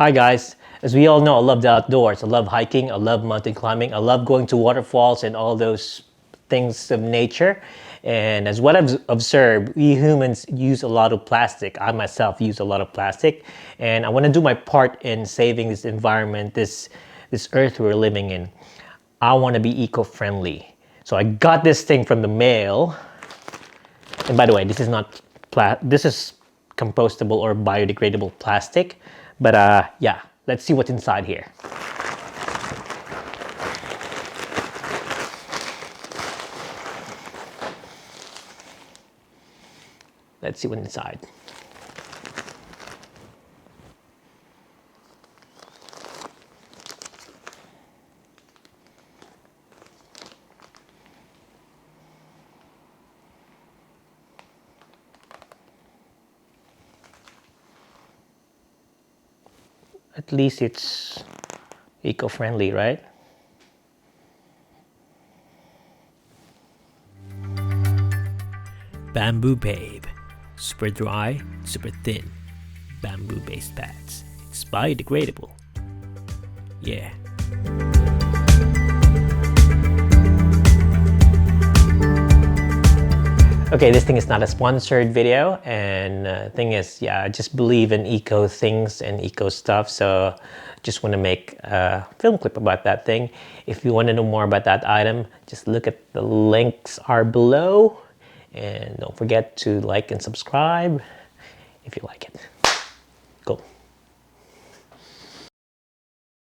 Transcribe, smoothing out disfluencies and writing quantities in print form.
Hi guys, as we all know, I love the outdoors. I love hiking, I love mountain climbing, I love going to waterfalls and all those things of nature. And as what I've observed, we humans use a lot of plastic. I myself use a lot of plastic, and I want to do my part in saving this environment, this earth we're living in. I want to be eco-friendly. So I got this thing from the mail. And by the way, this is not this is compostable or biodegradable plastic. But yeah, let's see what's inside here. Let's see what's inside. At least it's eco-friendly, right? Bamboo Babe. Super dry, super thin. Bamboo-based pads. It's biodegradable. Yeah. Okay, this thing is not a sponsored video, and thing is, yeah, I just believe in eco things and eco stuff, so just want to make a film clip about that thing. If you want to know more about that item, just look at the links are below, and don't forget to like and subscribe if you like it.